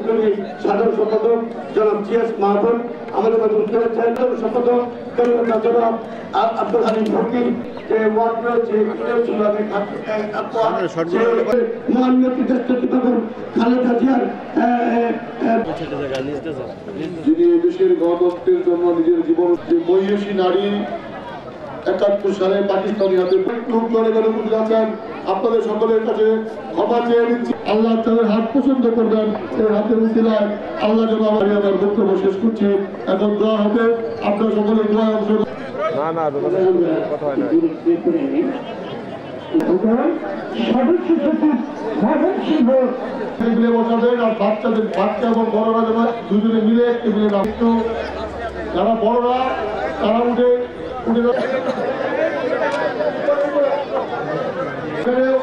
কমিটির সাধারণ সম্পাদক জনাব জিএস মাহবুব, আমাদের মাঝে উপস্থিত আছেন সম্পাদক জনাব আব্দুল হালিম ফকির, যে ওয়ার্ড রয়েছে মহান নেতৃত্ব খালেদা জিয়ার যিনি দেশের গণতন্ত্রের জন্য নিজের জীবন, যে মহিষী নারী ৭১ সালে পাকিস্তানি হাতে আছেন, আপনাদের সকলের কাছে ক্ষমা চেয়ে নিচ্ছি। আল্লাহ তাদের হাত পছন্দ করবেন, এই হাতের উসিলায় আল্লাহ যেন আমার বক্তব্য শেষ করছি। এখন দোয়া হবে, আপনারা সকলে দোয়া অংশ কথা হয় না। বসাবেন আর বাচ্চাদের, বাচ্চা এবং বড়রা যেন দুজনে মিলে টেবিলে একটু, যারা বড়রা তারা উঠে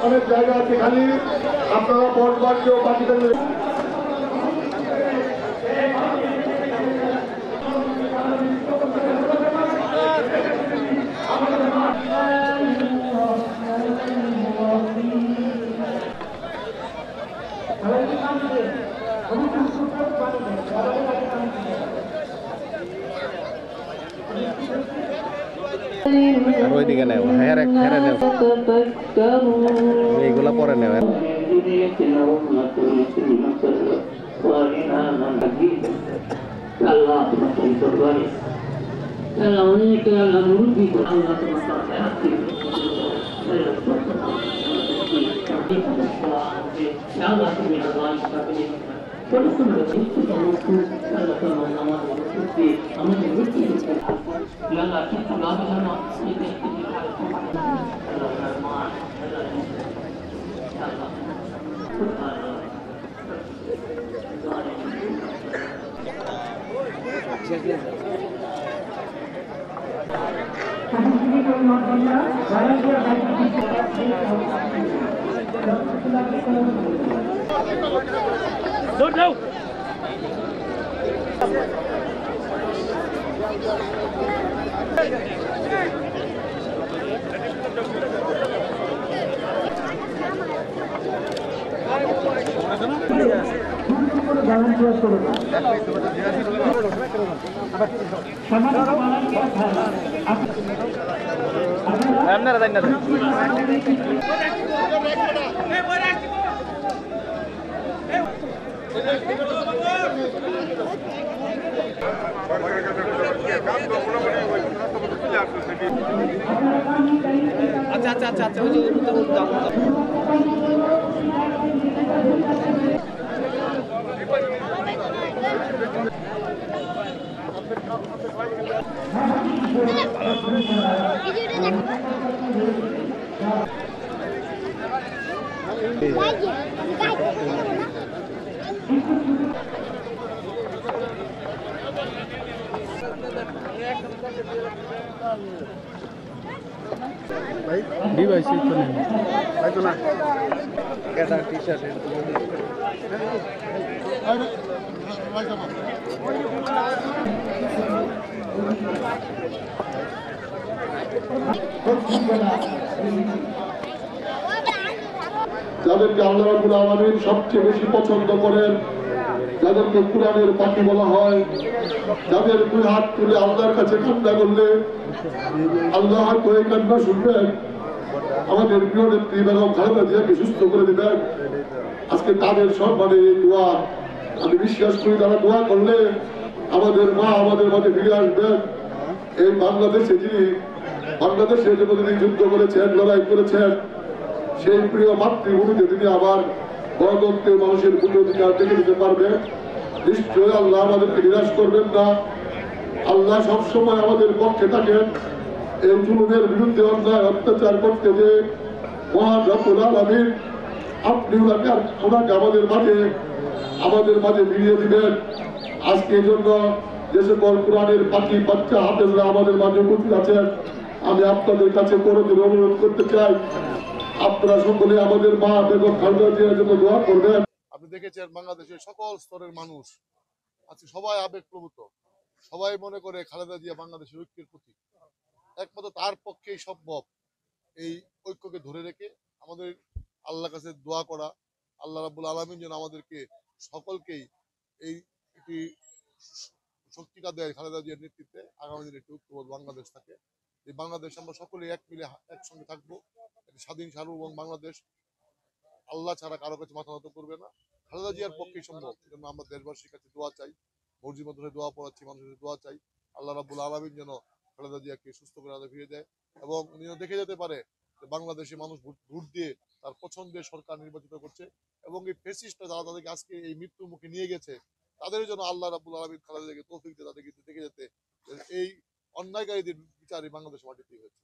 অনেক জায়গা আছে খালি, আপনারা পট বাড়ছে বাকি থাকবে। ওইদিকে নেব, হ্যাঁ হ্যাঁ নেব, এইগুলা পরে নেবেন। আপনারা জানেন না আচ্ছা আচ্ছা আচ্ছা আচ্ছা, ওই যে ডিভাইস তো নেই, তাই তো না এটা টি-শার্ট যাদেরকে আল্লাহ রাব্বুল আলামিন সবচেয়ে বেশি পছন্দ করেন, যাদেরকে কুরআনের পাখি বলা হয়, যাদের দুই হাত তুলে আল্লাহর কাছে কান্না করলে আল্লাহ হয়তো এই কান্না শুনবেন, আমাদের প্রিয় নেত্রী বেগম খালেদা জিয়াকে সুস্থ করে দিবেন। আজকে তাদের সম্মানে এই দোয়া আমি বিশ্বাস করি, তারা দোয়া করলে আমাদের মা আমাদের মাঝে ফিরে আসবেন। এই বাংলাদেশে যিনি বাংলাদেশের জন্য তিনি যুদ্ধ করেছেন, লড়াই করেছেন, সেই প্রিয় মাতৃভূমিতে তিনি আবার গণতন্ত্রের মানুষের ভোট অধিকার দেখে দিতে পারবেন। নিশ্চয়ই আল্লাহ আমাদেরকে নিরাশ করবেন না, আল্লাহ সবসময় আমাদের পক্ষে থাকেন। এই জুলুমের বিরুদ্ধে অন্যায় অত্যাচার করতে যে মহান রব্বুল আলামিন আপনি ওনাকে আমাদের মাঝে ফিরিয়ে দিবেন। আজকে এই জন্য যে সকল কোরআনের পাখি বাচ্চা হাফেজরা আমাদের মাঝে উপস্থিত আছেন, আমি আপনাদের কাছে কোনোদিন অনুরোধ করতে চাই, আপনারা সকলে আমাদের মা বেগম খালেদা জিয়ার জন্য দোয়া করবেন। আপনি দেখেছেন বাংলাদেশের সকল স্তরের মানুষ আজকে সবাই আবেগপ্রবৃত্ত, সবাই মনে করে খালেদা জিয়া বাংলাদেশের ঐক্যের প্রতীক। একমাত্র তার পক্ষেই সম্ভব এই ঐক্যকে ধরে রেখে আমাদের আল্লাহর কাছে দোয়া করা, আল্লাহ রাব্বুল আলামিন যেন আমাদেরকে সকলকেই এই একটি শক্তিটা দেয় খালেদা জিয়ার নেতৃত্বে আগামী দিনে একটি ঐক্যবদ্ধ বাংলাদেশ থাকে। এই বাংলাদেশ আমরা সকলে এক মিলে একসঙ্গে থাকবো। একটি স্বাধীন সার্বভৌম বাংলাদেশ আল্লাহ ছাড়া কারো কাছে মাথা নত করবে না। খালেদা জিয়ার পক্ষেই সম্ভব। এজন্য আমরা দেশবাসীর কাছে দোয়া চাই, মসজিদ মাদ্রাসায় দোয়া পড়াচ্ছি, মানুষের দোয়া চাই। আল্লাহ রাব্বুল আলামিন যেন খালেদা জিয়াকে সুস্থ করে আদে ফিরে দেয় এবং উনিও দেখে যেতে পারে যে বাংলাদেশি মানুষ ভোট দিয়ে তার পছন্দের সরকার নির্বাচিত করছে এবং এই ফেসিস্টরা যারা তাদেরকে আজকে এই মৃত্যুর মুখে নিয়ে গেছে তাদের জন্য আল্লাহ রাব্বুল আলামিন খালেদা জিয়াকে তৌফিক দিয়ে তাদেরকে দেখে যেতে এই অন্যায়কারীদের বিচারে বাংলাদেশ মাটিতেই হয়েছে।